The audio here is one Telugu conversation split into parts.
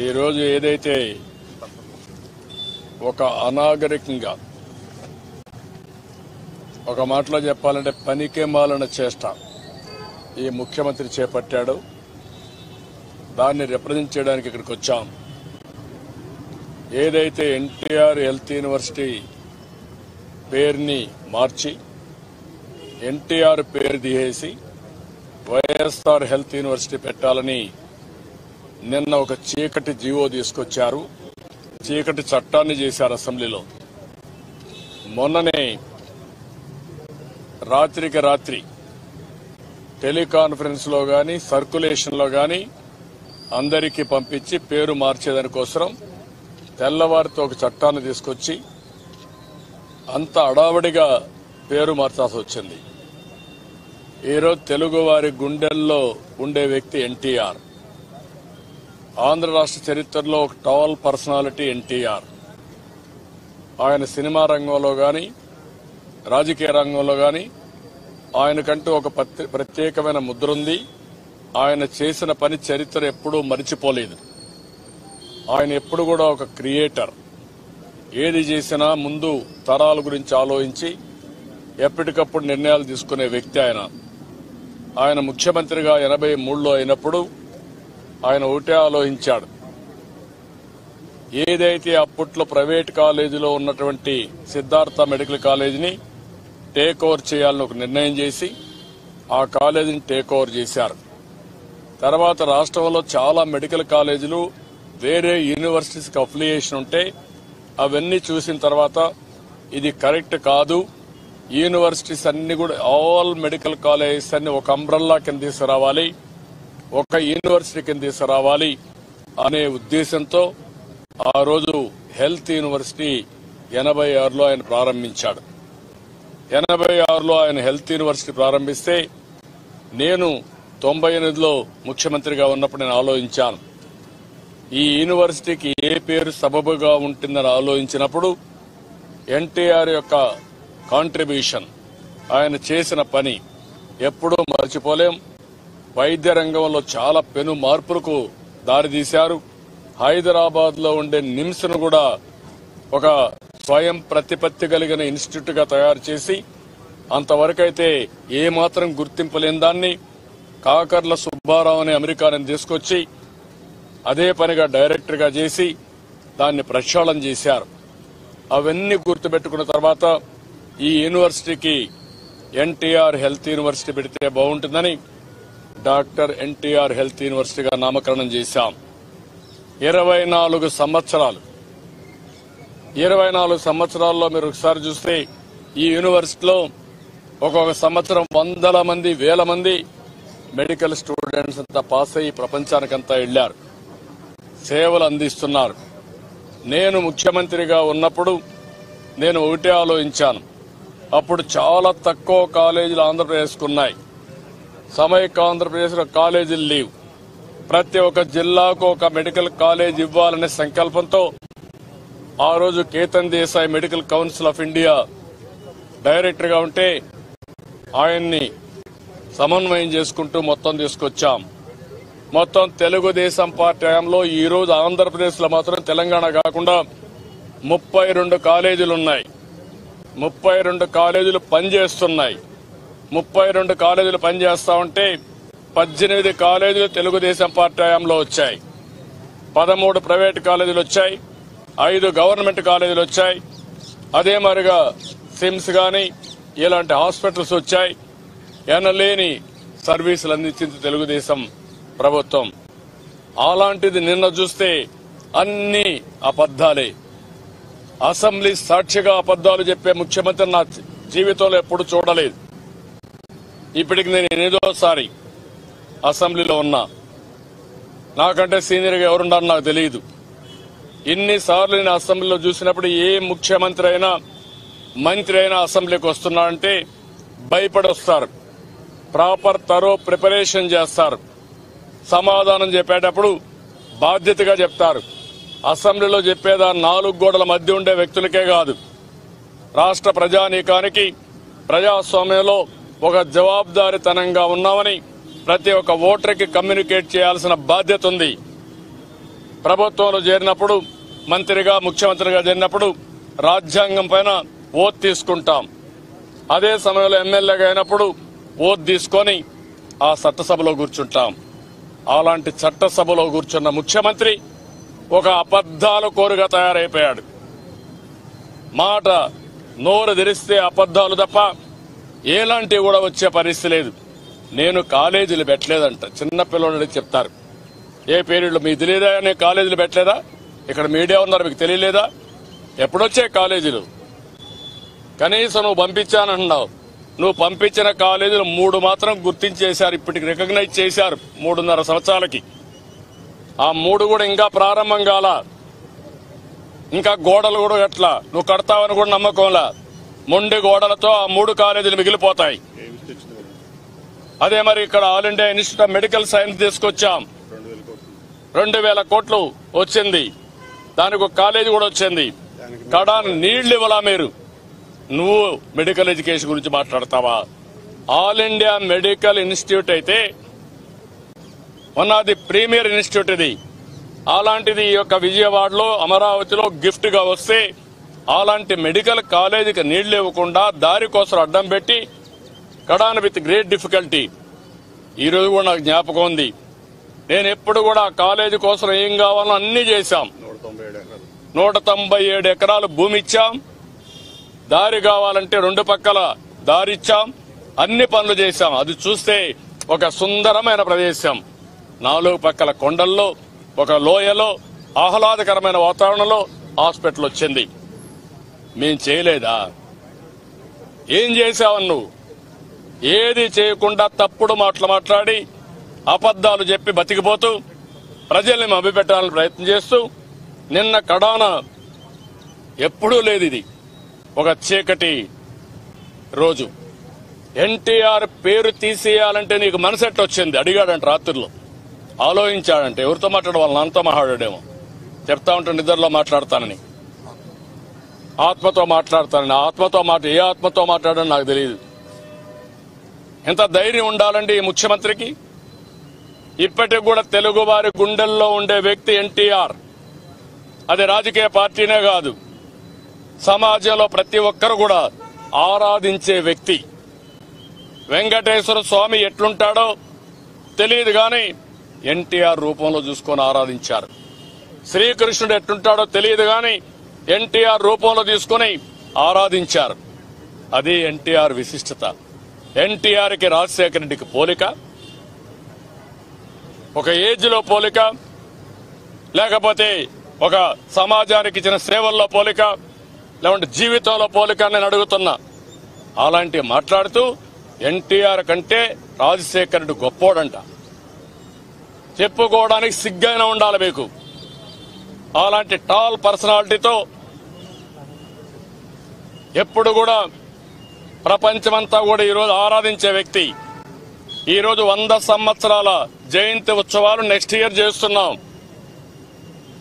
ఈరోజు ఏదైతే ఒక అనాగరికంగా ఒక మాటలో చెప్పాలంటే పనికిమాలిన చేష్ట ఈ ముఖ్యమంత్రి చేపట్టాడు. దాన్ని రిప్రజెంట్ చేయడానికి ఇక్కడికి వచ్చాం. ఏదైతే ఎన్టీఆర్ హెల్త్ యూనివర్సిటీ పేరుని మార్చి ఎన్టీఆర్ పేరు తీసేసి వైఎస్ఆర్ హెల్త్ యూనివర్సిటీ పెట్టాలని నిన్న ఒక చీకటి జీవో తీసుకొచ్చారు. చీకటి చట్టాన్ని చేశారు అసెంబ్లీలో. మొన్ననే రాత్రికి రాత్రి టెలికాన్ఫరెన్స్ లో గాని సర్క్యులేషన్ లో గాని అందరికీ పంపించి పేరు మార్చేదానికోసం తెల్లవారితో ఒక చట్టాన్ని తీసుకొచ్చి అంత అడావడిగా పేరు మార్చాల్సి వచ్చింది. ఈరోజు తెలుగు వారి గుండెల్లో ఉండే వ్యక్తి ఎన్టీఆర్. ఆంధ్ర రాష్ట్ర చరిత్రలో ఒక టాల్ పర్సనాలిటీ ఎన్టీఆర్. ఆయన సినిమా రంగంలో గాని రాజకీయ రంగంలో గాని ఆయనకంటూ ఒక ప్రత్యేకమైన ముద్ర ఉంది. ఆయన చేసిన పని చరిత్ర ఎప్పుడూ మరిచిపోలేదు. ఆయన ఎప్పుడు కూడా ఒక క్రియేటర్. ఏది చేసినా ముందు తరాల గురించి ఆలోచించి ఎప్పటికప్పుడు నిర్ణయాలు తీసుకునే వ్యక్తి ఆయన. ఆయన ముఖ్యమంత్రిగా 83లో అయినప్పుడు ఆయన ఒకటే ఆలోచించాడు. ఏదైతే అప్పట్లో ప్రైవేట్ కాలేజీలో ఉన్నటువంటి సిద్ధార్థ మెడికల్ కాలేజీని టేక్ ఓవర్ చేయాలని ఒక నిర్ణయం చేసి ఆ కాలేజీని టేక్ ఓవర్ చేశారు. తర్వాత రాష్ట్రంలో చాలా మెడికల్ కాలేజీలు వేరే యూనివర్సిటీస్కి అఫిలియేషన్ ఉంటే అవన్నీ చూసిన తర్వాత ఇది కరెక్ట్ కాదు, యూనివర్సిటీస్ అన్ని కూడా ఆల్ మెడికల్ కాలేజెస్ అన్ని ఒక అంబ్రెల్లా కింద తీసుకురావాలి, ఒక యూనివర్సిటీ కింద తీసుకురావాలి అనే ఉద్దేశంతో ఆ రోజు హెల్త్ యూనివర్సిటీ 86లో ఆయన ప్రారంభించాడు. 86లో ఆయన హెల్త్ యూనివర్సిటీ ప్రారంభిస్తే నేను 98లో ముఖ్యమంత్రిగా ఉన్నప్పుడు నేను ఆలోచించాను, ఈ యూనివర్సిటీకి ఏ పేరు సబబుగా ఉంటుందని ఆలోచించినప్పుడు ఎన్టీఆర్ యొక్క కాంట్రిబ్యూషన్, ఆయన చేసిన పని ఎప్పుడూ మర్చిపోలేం. వైద్య రంగంలో చాలా పెను మార్పులకు దారితీశారు. హైదరాబాద్ లో ఉండే నిమ్స్ ను కూడా ఒక స్వయం ప్రతిపత్తి కలిగిన ఇన్స్టిట్యూట్ గా తయారు చేసి అంతవరకైతే ఏమాత్రం గుర్తింపు లేని దాన్ని కాకర్ల సుబ్బారావు అనే అమెరికాని తీసుకొచ్చి అదే పనిగా డైరెక్టర్ గా చేసి దాన్ని ప్రక్షాళన చేశారు. అవన్నీ గుర్తుపెట్టుకున్న తర్వాత ఈ యూనివర్సిటీకి ఎన్టీఆర్ హెల్త్ యూనివర్సిటీ పెడితే బాగుంటుందని డాక్టర్ ఎన్టీఆర్ హెల్త్ యూనివర్సిటీగా నామకరణం చేశాం. 24 సంవత్సరాల్లో మీరు ఒకసారి చూస్తే ఈ యూనివర్సిటీలో ఒక్కొక్క సంవత్సరం వందల మంది వేల మంది మెడికల్ స్టూడెంట్స్ అంతా పాస్ అయ్యి ప్రపంచానికంతా వెళ్లారు, సేవలు అందిస్తున్నారు. నేను ముఖ్యమంత్రిగా ఉన్నప్పుడు నేను ఒకటే ఆలోచించాను, అప్పుడు చాలా తక్కువ కాలేజీలు ఆంధ్రప్రదేశ్కు ఉన్నాయి. సమైక్య ఆంధ్రప్రదేశ్లో కాలేజీలు లేవు. ప్రతి ఒక్క జిల్లాకు ఒక మెడికల్ కాలేజ్ ఇవ్వాలనే సంకల్పంతో ఆ రోజు Ketan Desai medical council of India director గా ఉంటే ఆయన్ని సమన్వయం చేసుకుంటూ మొత్తం తీసుకొచ్చాం. మొత్తం తెలుగుదేశం పార్టీ హయాంలో ఈ రోజు ఆంధ్రప్రదేశ్ లో మాత్రం తెలంగాణ కాకుండా 32 కాలేజీలు ఉన్నాయి. 32 కాలేజీలు పనిచేస్తున్నాయి. 32 కాలేజీలు పనిచేస్తా ఉంటే 18 కాలేజీలు తెలుగుదేశం పార్టీ హయాంలో వచ్చాయి, 13 ప్రైవేట్ కాలేజీలు వచ్చాయి, 5 గవర్నమెంట్ కాలేజీలు వచ్చాయి. అదే మరిగా సిమ్స్ గాని ఇలాంటి హాస్పిటల్స్ వచ్చాయి. ఎనలేని సర్వీసులు అందించింది తెలుగుదేశం ప్రభుత్వం. అలాంటిది నిన్న చూస్తే అన్ని అబద్దాలే. అసెంబ్లీ సాక్షిగా అబద్దాలు చెప్పే ముఖ్యమంత్రి నా జీవితంలో ఎప్పుడు చూడలేదు. ఇప్పటికి నేను 8వ అసెంబ్లీలో ఉన్నా. నాకంటే సీనియర్గా ఎవరున్నారో నాకు తెలియదు. ఇన్నిసార్లు నేను అసెంబ్లీలో చూసినప్పుడు ఏ ముఖ్యమంత్రి అయినా మంత్రి అయినా అసెంబ్లీకి వస్తున్నారంటే భయపడి వస్తారు. ప్రాపర్ తరో ప్రిపరేషన్ చేస్తారు. సమాధానం చెప్పేటప్పుడు బాధ్యతగా చెప్తారు. అసెంబ్లీలో చెప్పేదా 4 గోడల మధ్య ఉండే వ్యక్తులకే కాదు, రాష్ట్ర ప్రజానీకానికి ప్రజాస్వామ్యంలో ఒక జవాబుదారీతనంగా ఉన్నామని ప్రతి ఒక్క ఓటర్కి కమ్యూనికేట్ చేయాల్సిన బాధ్యత ఉంది. ప్రభుత్వంలో చేరినప్పుడు మంత్రిగా ముఖ్యమంత్రిగా చేరినప్పుడు రాజ్యాంగం పైన ఓత్ తీసుకుంటాం. అదే సమయంలో ఎమ్మెల్యేగా అయినప్పుడు ఓత్ తీసుకొని ఆ చట్టసభలో కూర్చుంటాం. అలాంటి చట్టసభలో కూర్చున్న ముఖ్యమంత్రి ఒక అబద్దాల కోరుగా తయారైపోయాడు. మాట నోరు తెరిస్తే అబద్దాలు తప్ప ఎలాంటివి కూడా వచ్చే పరిస్థితి లేదు. నేను కాలేజీలు పెట్టలేదంట. చిన్నపిల్లలు చెప్తారు, ఏ పీరియడ్లో మీకు తెలియదా? నేను కాలేజీలు పెట్టలేదా? ఇక్కడ మీడియా ఉన్నారు, మీకు తెలియలేదా? ఎప్పుడొచ్చే కాలేజీలు? కనీసం నువ్వు పంపించానంటున్నావు. నువ్వు పంపించిన కాలేజీలు 3 మాత్రం గుర్తించేశారు, ఇప్పటికి రికగ్నైజ్ చేశారు 3.5 సంవత్సరాలకి. ఆ 3 కూడా ఇంకా ప్రారంభం కాల, ఇంకా గోడలు కూడా కట్లా. నువ్వు కడతావని కూడా నమ్మకంలా. మొండి గోడలతో ఆ 3 కాలేజీలు మిగిలిపోతాయి. అదే మరి ఇక్కడ all India institute of medical science తీసుకొచ్చాం. 2000 కోట్లు వచ్చింది. దానికి ఒక కాలేజీ కూడా వచ్చింది. కడాను నీళ్లు ఇవ్వాలా మీరు? నువ్వు మెడికల్ ఎడ్యుకేషన్ గురించి మాట్లాడతావా? ఆల్ ఇండియా మెడికల్ ఇన్స్టిట్యూట్ అయితే one of the premier institute ఇది. అలాంటిది ఈ యొక్క విజయవాడలో అమరావతిలో గిఫ్ట్ గా వస్తే అలాంటి మెడికల్ కాలేజీకి నీళ్లు ఇవ్వకుండా దారి కోసం అడ్డం పెట్టి కడాను విత్ గ్రేట్ డిఫికల్టీ. ఈ రోజు కూడా నాకు జ్ఞాపకం ఉంది. నేను ఎప్పుడు కూడా కాలేజీ కోసం ఏం కావాలో అన్ని చేశాం. 197 ఎకరాలు భూమి ఇచ్చాం. దారి కావాలంటే 2 పక్కల దారి ఇచ్చాం. అన్ని పనులు చేశాం. అది చూస్తే ఒక సుందరమైన ప్రదేశం. 4 పక్కల కొండల్లో ఒక లోయలో ఆహ్లాదకరమైన వాతావరణంలో హాస్పిటల్ వచ్చింది. మేం చేయలేదా? ఏం చేశావని నువ్వు? ఏది చేయకుండా తప్పుడు మాటలు మాట్లాడి అబద్దాలు చెప్పి బతికిపోతూ ప్రజల్ని మభ్యపెట్టాలని ప్రయత్నం చేస్తూ నిన్న కడాన ఎప్పుడూ లేదు. ఇది ఒక చీకటి రోజు. ఎన్టీఆర్ పేరు తీసేయాలంటే నీకు మనసెట్ వచ్చింది? అడిగాడంట రాత్రిలో, ఆలోచించాడంటే. ఎవరితో మాట్లాడ? వాళ్ళ నాన్నతో మాట్లాడాడేమో. చెప్తా ఉంటే నిద్రలో మాట్లాడతానని, ఆత్మతో మాట్లాడతానని. ఏ ఆత్మతో మాట్లాడని నాకు తెలియదు. ఎంత ధైర్యం ఉండాలండి ఈ ముఖ్యమంత్రికి? ఇప్పటికి కూడా తెలుగు వారి గుండెల్లో ఉండే వ్యక్తి ఎన్టీఆర్. అది రాజకీయ పార్టీనే కాదు, సమాజంలో ప్రతి ఒక్కరు కూడా ఆరాధించే వ్యక్తి. వెంకటేశ్వర స్వామి ఎట్లుంటాడో తెలియదు గాని ఎన్టీఆర్ రూపంలో చూసుకొని ఆరాధించారు. శ్రీకృష్ణుడు ఎట్లుంటాడో తెలియదు గాని ఎన్టీఆర్ రూపంలో తీసుకుని ఆరాధించారు. అది ఎన్టీఆర్ విశిష్టత. ఎన్టీఆర్ కి రాజశేఖర రెడ్డికి పోలిక, ఒక ఏజ్ లో పోలిక, లేకపోతే ఒక సమాజానికి ఇచ్చిన సేవల్లో పోలిక, లేకుంటే జీవితంలో పోలిక నేను అడుగుతున్నా. అలాంటి మాట్లాడుతూ ఎన్టీఆర్ కంటే రాజశేఖర రెడ్డి గొప్పోడంట. చెప్పుకోవడానికి సిగ్గైనా ఉండాలి మీకు. అలాంటి టాల్ పర్సనాలిటీతో ఎప్పుడు కూడా ప్రపంచమంతా కూడా ఈరోజు ఆరాధించే వ్యక్తి. ఈరోజు 100 సంవత్సరాల జయంతి ఉత్సవాలు నెక్స్ట్ ఇయర్ చేస్తున్నాం.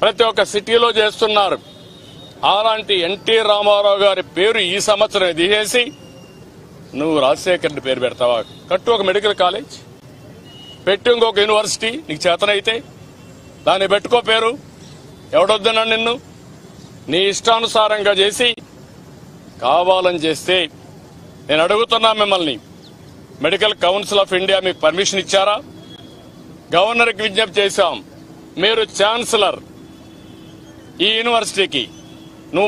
ప్రతి ఒక్క సిటీలో చేస్తున్నారు. అలాంటి ఎన్టీ రామారావు గారి పేరు ఈ సంవత్సరం తీసేసి నువ్వు రాజశేఖర్ రెడ్డి పేరు పెడతావా? కట్టు ఒక మెడికల్ కాలేజ్, పెట్టి ఇంకొక యూనివర్సిటీ నీకు చేతనైతే దాన్ని పెట్టుకో పేరు. ఎవడొద్దన్నాడు నిన్ను? నీ ఇష్టానుసారంగా చేసి కావాలని చేస్తే నేను అడుగుతున్నా మిమ్మల్ని, మెడికల్ కౌన్సిల్ ఆఫ్ ఇండియా మీకు పర్మిషన్ ఇచ్చారా? గవర్నర్కి విజ్ఞప్తి చేశాం. మీరు ఛాన్సలర్ ఈ యూనివర్సిటీకి,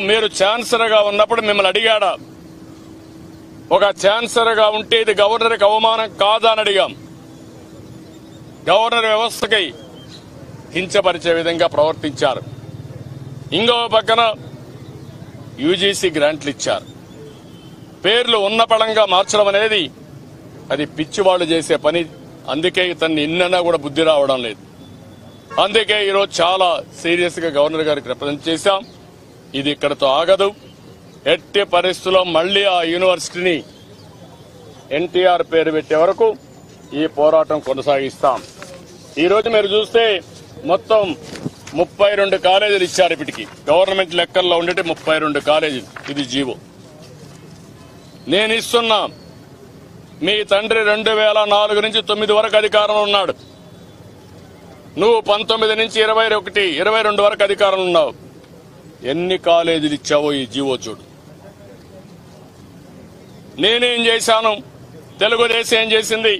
మీరు ఛాన్సలర్ గా ఉన్నప్పుడు మిమ్మల్ని అడిగాడా? ఒక ఛాన్సలర్ గా ఉంటే ఇది గవర్నర్కి అవమానం కాదా అని అడిగాం. గవర్నర్ వ్యవస్థకి కించపరిచే విధంగా ప్రవర్తించారు. ఇంకో పక్కన యూజీసీ గ్రాంట్లు ఇచ్చారు. పేర్లు ఉన్న పళంగా మార్చడం అనేది అది పిచ్చివాళ్లు చేసే పని. అందుకే ఇతన్ని ఇన్నైనా కూడా బుద్ధి రావడం లేదు. అందుకే ఈరోజు చాలా సీరియస్ గా గవర్నర్ గారికి రిప్రజెంట్ చేశాం. ఇది ఇక్కడతో ఆగదు. ఎట్టి పరిస్థితుల్లో మళ్లీ ఆ యూనివర్సిటీని ఎన్టీఆర్ పేరు పెట్టే వరకు ఈ పోరాటం కొనసాగిస్తాం. ఈ రోజు మీరు చూస్తే మొత్తం 32 కాలేజీలు ఇచ్చారు. ఇప్పటికి గవర్నమెంట్ లెక్కల్లో ఉండేటి 32 కాలేజీలు. ఇది జీవో. నేను ఇస్తున్నా. మీ తండ్రి 2004 నుంచి 9 వరకు అధికారంలో ఉన్నాడు. నువ్వు 19 నుంచి 21, 22 వరకు అధికారంలో ఉన్నావు. ఎన్ని కాలేజీలు ఇచ్చావో ఈ జీవో చూడు. నేనేం చేశాను, తెలుగుదేశం ఏం చేసింది,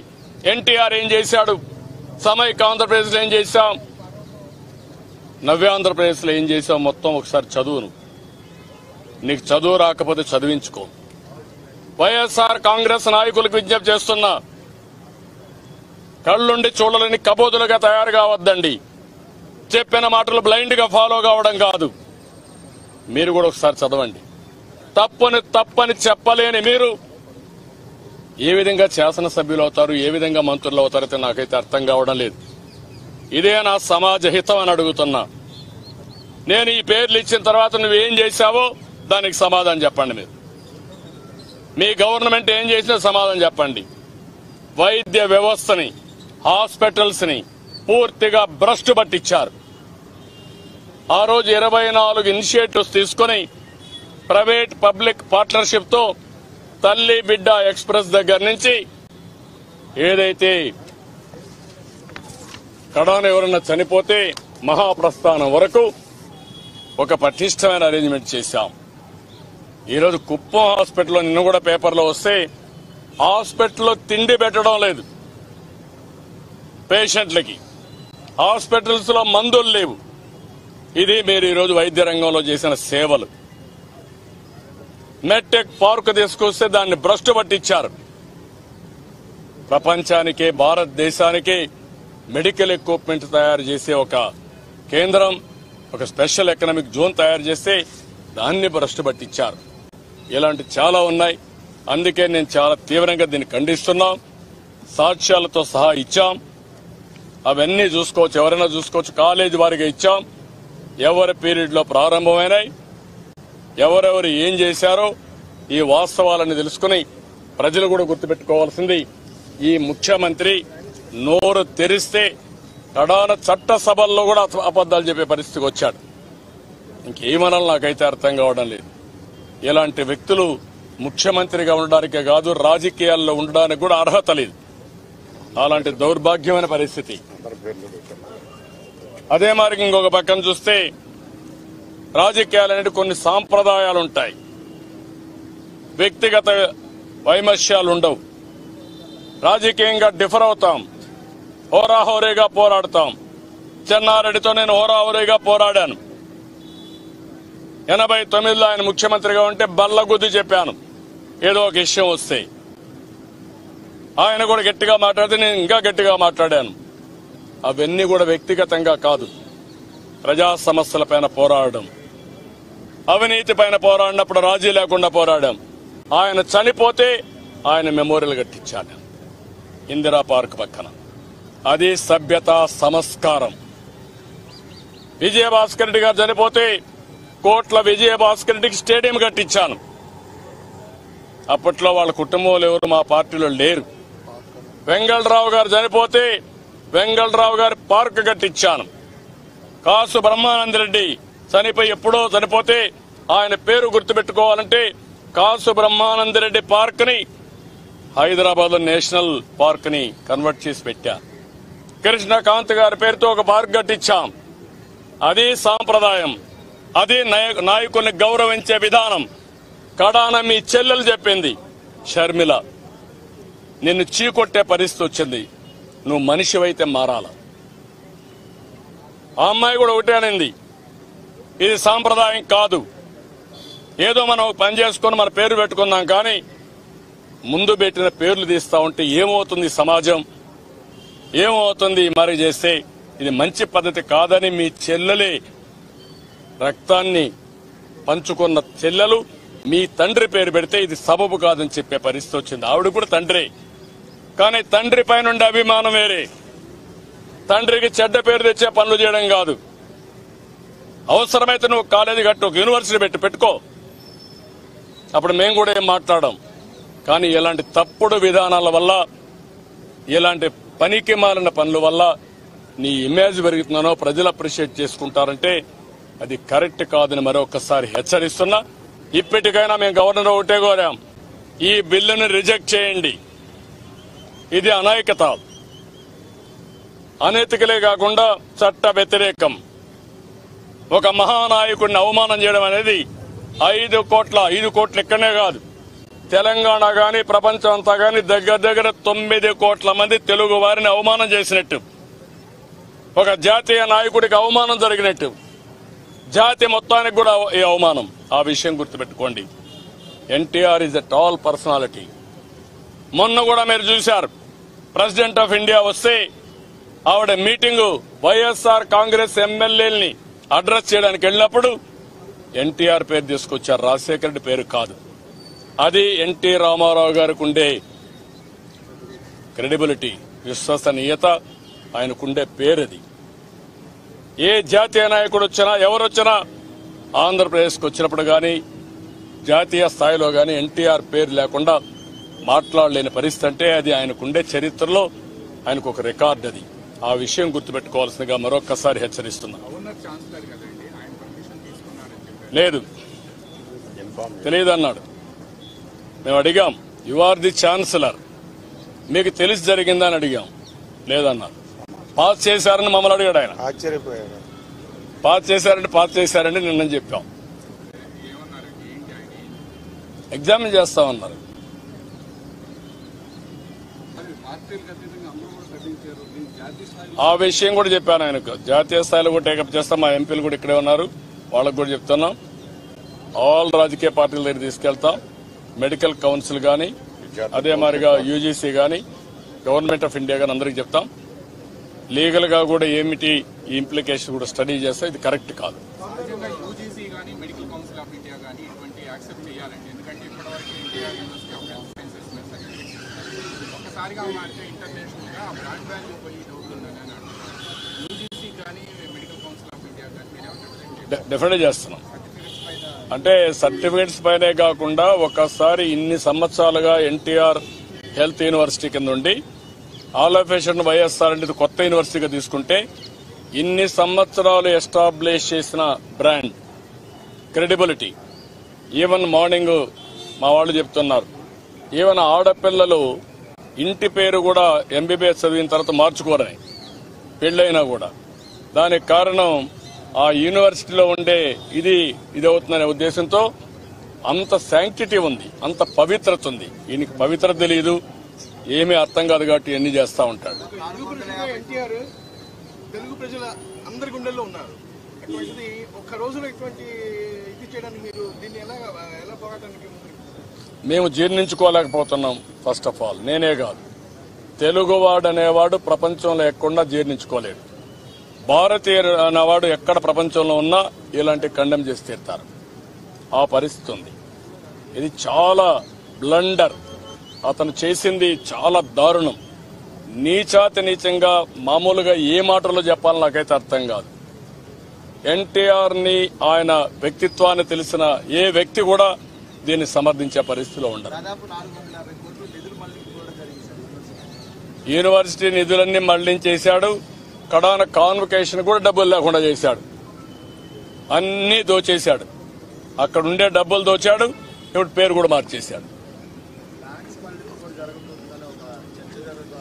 ఎన్టీఆర్ ఏం చేశాడు, సమైక్య ఆంధ్రప్రదేశ్లో ఏం చేశాం, నవ్య ఆంధ్రప్రదేశ్లో ఏం చేశావు మొత్తం ఒకసారి చదువును. నీకు చదువు రాకపోతే చదివించుకో. వైఎస్ఆర్ కాంగ్రెస్ నాయకులకు విజ్ఞప్తి చేస్తున్నా, కళ్ళుండి చూడలేని కబోదులుగా తయారు కావద్దండి. చెప్పిన మాటలు బ్లైండ్ గా ఫాలో కావడం కాదు. మీరు కూడా ఒకసారి చదవండి. తప్పని చెప్పలేని మీరు ఏ విధంగా శాసనసభ్యులు అవుతారు, ఏ విధంగా మంత్రులు అవుతారైతే నాకైతే అర్థం కావడం లేదు. ఇదే నా సమాజ హితం అని అడుగుతున్నా. నేను ఈ పేర్లు ఇచ్చిన తర్వాత నువ్వేం చేశావో దానికి సమాధానం చెప్పండి. మీరు మీ గవర్నమెంట్ ఏం చేసినా సమాధానం చెప్పండి. వైద్య వ్యవస్థని, హాస్పిటల్స్ ని పూర్తిగా భ్రష్టు పట్టించారు. ఆ రోజు 24 ఇనిషియేటివ్స్ తీసుకుని ప్రైవేట్ పబ్లిక్ పార్ట్నర్షిప్ తో తల్లి బిడ్డ ఎక్స్ప్రెస్ దగ్గర నుంచి ఏదైతే కడాన ఎవరన్నా చనిపోతే మహాప్రస్థానం వరకు ఒక పటిష్టమైన అరేంజ్మెంట్ చేశాం. ఈరోజు కుప్పం హాస్పిటల్లో నిన్న కూడా పేపర్లో వస్తే హాస్పిటల్లో తిండి పెట్టడం లేదు పేషెంట్లకి, హాస్పిటల్స్ లో మందులు లేవు. ఇది మీరు ఈరోజు వైద్య రంగంలో చేసిన సేవలు. మెడ్టెక్ పార్క్ తీసుకొస్తే దాన్ని భ్రష్టు పట్టించారు. ప్రపంచానికే భారతదేశానికే మెడికల్ ఎక్విప్మెంట్ తయారు చేసే ఒక కేంద్రం, ఒక స్పెషల్ ఎకనామిక్ జోన్ తయారు చేస్తే దాన్ని భ్రష్టు పట్టించారు. ఇలాంటి చాలా ఉన్నాయి. అందుకే నేను చాలా తీవ్రంగా దీన్ని ఖండిస్తున్నాం. సాక్ష్యాలతో సహా ఇచ్చాం. అవన్నీ చూసుకోవచ్చు, ఎవరైనా చూసుకోవచ్చు. కాలేజీ వారిగా ఇచ్చాం. ఎవరి పీరియడ్ లో ప్రారంభమైనాయి, ఎవరెవరు ఏం చేశారో ఈ వాస్తవాలని తెలుసుకుని ప్రజలు కూడా గుర్తుపెట్టుకోవాల్సింది, ఈ ముఖ్యమంత్రి నోరు తెరిస్తే కడాన చట్టసభల్లో కూడా అబద్దాలు చెప్పే పరిస్థితికి వచ్చాడు. ఇంకేమనాలి నాకైతే అర్థం కావడం లేదు. ఇలాంటి వ్యక్తులు ముఖ్యమంత్రిగా ఉండడానికే కాదు, రాజకీయాల్లో ఉండడానికి కూడా అర్హత లేదు. అలాంటి దౌర్భాగ్యమైన పరిస్థితి. అదే మరి ఇంకొక పక్కన చూస్తే రాజకీయాలనేవి కొన్ని సాంప్రదాయాలు ఉంటాయి, వ్యక్తిగత వైమస్యాలు ఉండవు. రాజకీయంగా డిఫర్ అవుతాం, హోరాహోరీగా పోరాడతాం. చెన్నారెడ్డితో నేను హోరాహోరీగా పోరాడాను. 89లో ఆయన ముఖ్యమంత్రిగా ఉంటే బల్లగుద్ది చెప్పాను ఏదో ఒక విషయం వస్తే. ఆయన కూడా గట్టిగా మాట్లాడితే నేను ఇంకా గట్టిగా మాట్లాడాను. అవన్నీ కూడా వ్యక్తిగతంగా కాదు, ప్రజా సమస్యలపైన పోరాడడం. అవినీతి పైన పోరాడినప్పుడు రాజీ లేకుండా పోరాడాం. ఆయన చనిపోతే ఆయన మెమోరియల్ కట్టించాను ఇందిరా పార్క్ పక్కన. అది సభ్యత, సంస్కారం. విజయభాస్కర్ రెడ్డి గారు చనిపోతే కోట్ల విజయభాస్కర్ రెడ్డికి స్టేడియం కట్టించాను. అప్పట్లో వాళ్ళ కుటుంబంలో ఎవరు మా పార్టీలో లేరు. వెంగళరావు గారు చనిపోతే వెంగళరావు గారి పార్క్ కట్టించాను. కాసు బ్రహ్మానందరెడ్డి చనిపోయి ఎప్పుడో చనిపోతే ఆయన పేరు గుర్తుపెట్టుకోవాలంటే కాసు బ్రహ్మానందరెడ్డి పార్క్ ని హైదరాబాద్ లో నేషనల్ పార్క్ ని కన్వర్ట్ చేసి పెట్టా. కృష్ణకాంత్ గారి పేరుతో ఒక పార్క్ కట్టించాం. అది సాంప్రదాయం, అది నాయకుల్ని గౌరవించే విధానం. కడాన మీ చెల్లెలు చెప్పింది, షర్మిల, నిన్ను చీకొట్టే పరిస్థితి వచ్చింది, నువ్వు మనిషివైతే మారాల. ఆ అమ్మాయి కూడా ఒకటే అనింది, ఇది సాంప్రదాయం కాదు, ఏదో మనం పని చేసుకుని మన పేరు పెట్టుకుందాం, కానీ ముందు పెట్టిన పేర్లు తీస్తా ఉంటే ఏమవుతుంది సమాజం, ఏమవుతుంది మరి చేస్తే, ఇది మంచి పద్ధతి కాదని మీ చెల్లెలే, రక్తాన్ని పంచుకున్న చెల్లెలు మీ తండ్రి పేరు పెడితే ఇది సబబు కాదని చెప్పే పరిస్థితి వచ్చింది. ఆవిడ కూడా తండ్రి, కానీ తండ్రి పైన అభిమానం వేరే. తండ్రికి చెడ్డ పేరు తెచ్చే పనులు చేయడం కాదు. అవసరమైతే నువ్వు కాలేజీ కట్టు, ఒక యూనివర్సిటీ పెట్టుకో, అప్పుడు మేము కూడా ఏం మాట్లాడాం. కానీ ఇలాంటి తప్పుడు విధానాల వల్ల, ఇలాంటి పనికి మాలిన పనుల వల్ల నీ ఇమేజ్ పెరుగుతున్నానో ప్రజలు అప్రిషియేట్ చేసుకుంటారంటే అది కరెక్ట్ కాదని మరొకసారి హెచ్చరిస్తున్నా. ఇప్పటికైనా మేము గవర్నర్ ఒకటే కోరాం, ఈ బిల్లును రిజెక్ట్ చేయండి. ఇది అనాయకత. అనైతికలే కాకుండా చట్ట వ్యతిరేకం. ఒక మహానాయకుడిని అవమానం చేయడం అనేది 5 కోట్ల ఇక్కడనే కాదు, తెలంగాణ గాని ప్రపంచం అంతా గాని దగ్గర 9 కోట్ల మంది తెలుగు వారిని అవమానం చేసినట్టు, ఒక జాతీయ నాయకుడికి అవమానం జరిగినట్టు, జాతి మొత్తానికి కూడా ఈ అవమానం. ఆ విషయం గుర్తుపెట్టుకోండి. NTR is a tall personality. మొన్న కూడా మీరు చూశారు, ప్రెసిడెంట్ ఆఫ్ ఇండియా వస్తే ఆవిడ మీటింగు వైఎస్ఆర్ కాంగ్రెస్ ఎమ్మెల్యేలని అడ్రస్ చేయడానికి వెళ్ళినప్పుడు ఎన్టీఆర్ పేరు తీసుకొచ్చారు, రాజశేఖర రెడ్డి పేరు కాదు. అది ఎన్టీ రామారావు గారికి ఉండే క్రెడిబిలిటీ, విశ్వసనీయత, ఆయనకుండే పేరుది. ఏ జాతీయ నాయకుడు వచ్చినా ఎవరొచ్చినా ఆంధ్రప్రదేశ్కి వచ్చినప్పుడు కానీ జాతీయ స్థాయిలో కానీ ఎన్టీఆర్ పేరు లేకుండా మాట్లాడలేని పరిస్థితి. అంటే అది ఆయనకుండే చరిత్రలో ఆయనకు ఒక రికార్డు. అది ఆ విషయం గుర్తుపెట్టుకోవాల్సిందిగా మరొక్కసారి హెచ్చరిస్తున్నా. లేదు, తెలియదు అన్నాడు. మేము అడిగాం, యు ఆర్ ది ఛాన్సలర్, మీకు తెలిసి జరిగిందని అడిగాం. లేదన్నారు. పాస్ చేశారని మమ్మల్ని అడిగాడు ఆయన. ఆశ్చర్యపోయాడు. పాస్ చేశారండి నిన్న చెప్పాం. ఎగ్జామిన్ చేస్తామన్నారు. ఆ విషయం కూడా చెప్పాను ఆయనకు. జాతీయ స్థాయిలో కూడా టేకప్ చేస్తాం. మా ఎంపీలు కూడా ఇక్కడే ఉన్నారు, వాళ్ళకు కూడా చెప్తున్నాం. ఆల్ రాజకీయ పార్టీల దగ్గర తీసుకెళ్తాం. మెడికల్ కౌన్సిల్ గానీ, అదే మాదిరిగా యూజీసీ గానీ, గవర్నమెంట్ ఆఫ్ ఇండియా గానీ అందరికి చెప్తాం. లీగల్ గా కూడా ఏమిటి ఈ ఇంప్లికేషన్ కూడా స్టడీ చేస్తే ఇది కరెక్ట్ కాదు. డెఫినెట్ చేస్తున్నాం. అంటే సర్టిఫికేట్స్ పైనే కాకుండా ఒకసారి ఇన్ని సంవత్సరాలుగా ఎన్టీఆర్ హెల్త్ యూనివర్సిటీ కింద ఉండి all of A sudden YSR అనేది కొత్త యూనివర్సిటీగా తీసుకుంటే ఇన్ని సంవత్సరాలు ఎస్టాబ్లిష్ చేసిన బ్రాండ్, క్రెడిబిలిటీ. ఈవెన్ మార్నింగ్ మా వాళ్ళు చెప్తున్నారు, ఈవెన్ ఆడపిల్లలు ఇంటి పేరు కూడా ఎంబీబీఎస్ చదివిన తర్వాత మార్చుకోరని, పెళ్ళైనా కూడా. దానికి కారణం ఆ యూనివర్సిటీలో ఉండే ఇది అవుతుందనే ఉద్దేశంతో అంత శాంక్టిటీ ఉంది, అంత పవిత్రత ఉంది. ఈయనకి పవిత్రత తెలియదు, ఏమీ అర్థం కాదు కాబట్టి ఎన్ని చేస్తా ఉంటాడు. తెలుగు ప్రజల అందరి గుండెల్లో ఉన్నారు. ఒక్క రోజులో ఇటువంటి ఇది చేయడానికి మీరు దీన్ని ఎలా పోరాటానికి మేము జీర్ణించుకోలేకపోతున్నాం. ఫస్ట్ ఆఫ్ ఆల్ నేనే కాదు, తెలుగువాడు అనేవాడు ప్రపంచంలో ఎక్కడా జీర్ణించుకోలేడు. భారతీయుడు అనేవాడు ఎక్కడ ప్రపంచంలో ఉన్నా ఇలాంటి కండెమ్ చేసి తీరుతారు. ఆ పరిస్థితి ఉంది. ఇది చాలా బ్లండర్. అతను చేసింది చాలా దారుణం, నీచాతి నీచంగా. మామూలుగా ఏ మాటలో చెప్పాలని నాకైతే అర్థం కాదు. ఎన్టీఆర్ ని, ఆయన వ్యక్తిత్వాన్ని తెలిసిన ఏ వ్యక్తి కూడా దీన్ని సమర్థించే పరిస్థితిలో ఉండరు. యూనివర్సిటీ నిధులన్నీ మళ్లించేశాడు. కడాన కాన్వకేషన్ కూడా డబ్బులు లేకుండా చేశాడు. అన్నీ దోచేశాడు. అక్కడ ఉండే డబ్బులు దోచాడు, ఇప్పుడు పేరు కూడా మార్చేశాడు.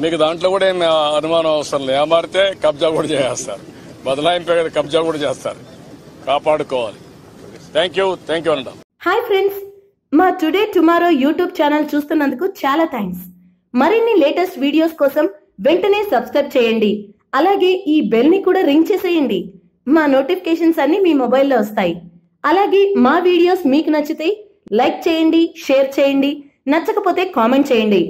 మీకు దాంట్లో కూడా ఏమి అనుమానం అవసరం లేదు. మారితే కబ్జా కూడా చేస్తారు, బదలాయింపే కబ్జా కూడా చేస్తారు. కాపాడుకోవాలి. థ్యాంక్ యూ అన్నా. హాయ్ ఫ్రెండ్స్, మా టుడే టుమారో యూట్యూబ్ ఛానల్ చూస్తున్నందుకు చాలా థ్యాంక్స్. మరిన్ని లేటెస్ట్ వీడియోస్ కోసం వెంటనే సబ్స్క్రైబ్ చేయండి. అలాగే ఈ బెల్ ని కూడా రింగ్ చేసేయండి. మా నోటిఫికేషన్స్ అన్ని మీ మొబైల్లో వస్తాయి. అలాగే మా వీడియోస్ మీకు నచ్చితే లైక్ చేయండి, షేర్ చేయండి, నచ్చకపోతే కామెంట్ చేయండి.